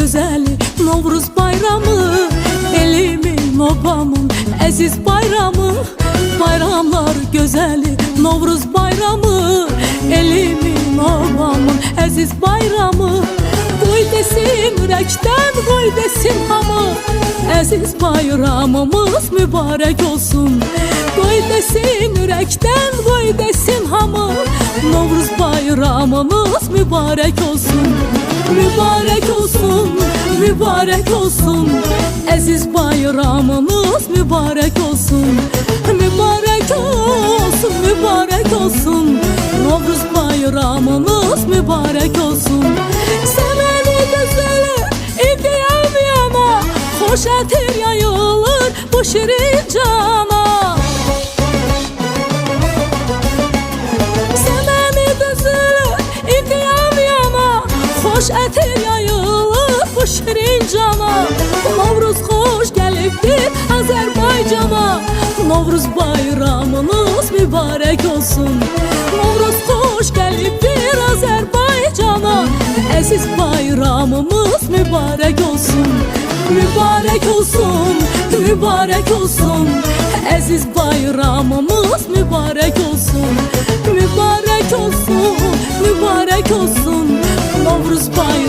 gözəli Novruz bayramı, elimin, obamın əziz bayramı. Bayramlar gözəli Novruz bayramı, elimin, obamın əziz bayramı. Qoy desin ürəkdən, qoy desin hamı, əziz bayramımız mübarək olsun. Qoy desin ürəkdən, qoy desin hamı, Novruz bayramımız mübarək olsun. Mübarək olsun, mübarək olsun, əziz bayramımız mübarək olsun. Mübarək olsun, mübarək olsun, Novruz bayramımız mübarək olsun. Sevəni gözəli evdəyəm yana, xoş ətir yayılır bu şirin cana. Sevəni gözəli evdəyəm yana, xoş ətir yayılır bu şirin cana. Novruz xoş gəlibdir Azərbaycana, Novruz bayramınız mübarək olsun. Novruz xoş gəlibdir Azərbaycana, əziz bayramımız mübarək olsun. Mübarək olsun, mübarək olsun, əziz bayramımız mübarək olsun. Mübarək olsun, mübarək olsun, Novruz bayramı.